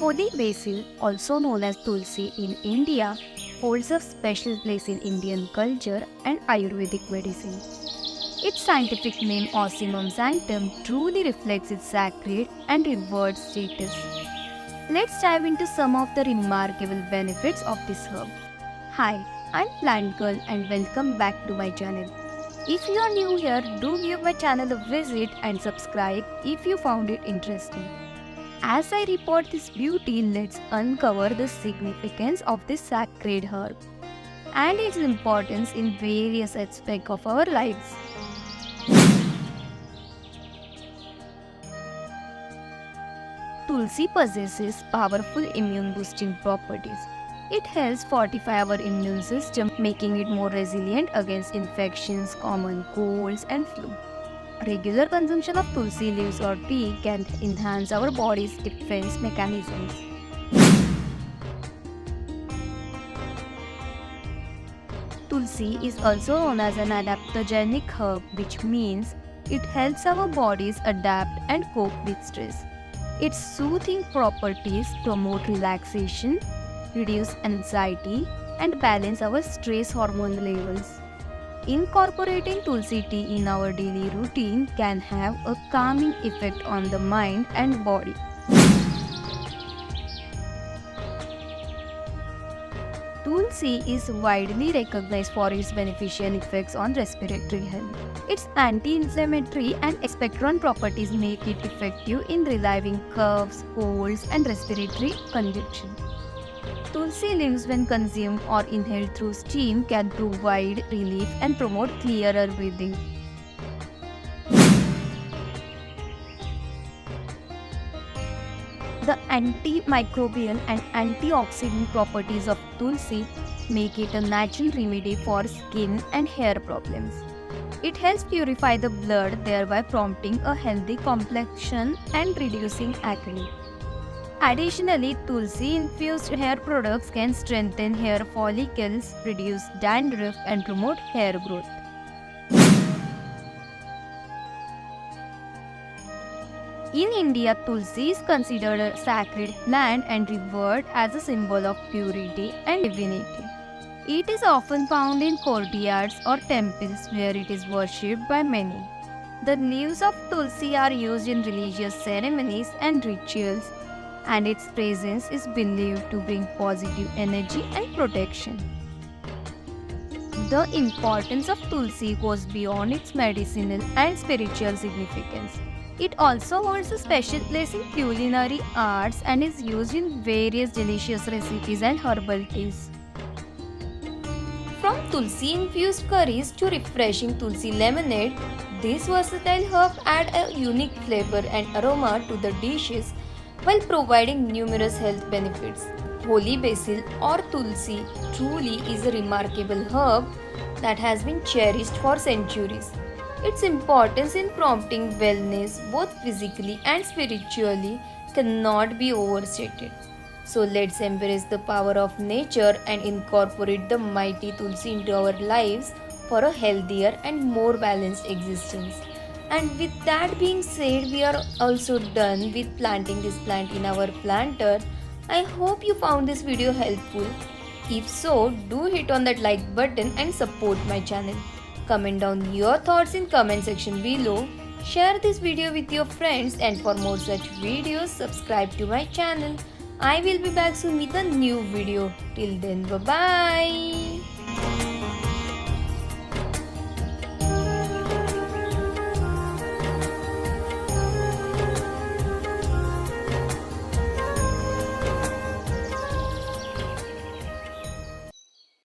Holy Basil, also known as Tulsi in India, holds a special place in Indian culture and Ayurvedic medicine. Its scientific name Ocimum sanctum truly reflects its sacred and revered status. Let's dive into some of the remarkable benefits of this herb. Hi, I'm Plant Girl and welcome back to my channel. If you are new here, do give my channel a visit and subscribe if you found it interesting. As I report this beauty, let's uncover the significance of this sacred herb and its importance in various aspects of our lives. Tulsi possesses powerful immune boosting properties. It helps fortify our immune system, making it more resilient against infections, common colds, and flu. Regular consumption of tulsi leaves or tea can enhance our body's defense mechanisms. Tulsi is also known as an adaptogenic herb, which means it helps our bodies adapt and cope with stress. Its soothing properties promote relaxation, reduce anxiety, and balance our stress hormone levels. Incorporating tulsi tea in our daily routine can have a calming effect on the mind and body. Tulsi is widely recognized for its beneficial effects on respiratory health. Its anti-inflammatory and expectorant properties make it effective in relieving coughs, colds, and respiratory congestion. Tulsi leaves, when consumed or inhaled through steam, can provide relief and promote clearer breathing. The antimicrobial and antioxidant properties of Tulsi make it a natural remedy for skin and hair problems. It helps purify the blood, thereby promoting a healthy complexion and reducing acne. Additionally, Tulsi-infused hair products can strengthen hair follicles, reduce dandruff, and promote hair growth. In India, Tulsi is considered a sacred plant and revered as a symbol of purity and divinity. It is often found in courtyards or temples where it is worshipped by many. The leaves of Tulsi are used in religious ceremonies and rituals, and its presence is believed to bring positive energy and protection. The importance of Tulsi goes beyond its medicinal and spiritual significance. It also holds a special place in culinary arts and is used in various delicious recipes and herbal teas. From Tulsi-infused curries to refreshing Tulsi lemonade, this versatile herb adds a unique flavor and aroma to the dishes while providing numerous health benefits. Holy Basil or Tulsi truly is a remarkable herb that has been cherished for centuries. Its importance in promoting wellness, both physically and spiritually, cannot be overstated. So let's embrace the power of nature and incorporate the mighty Tulsi into our lives for a healthier and more balanced existence. And with that being said, we are also done with planting this plant in our planter. I hope you found this video helpful. If so, do hit on that like button and support my channel. Comment down your thoughts in comment section below. Share this video with your friends, and for more such videos, subscribe to my channel. I will be back soon with a new video. Till then, bye bye.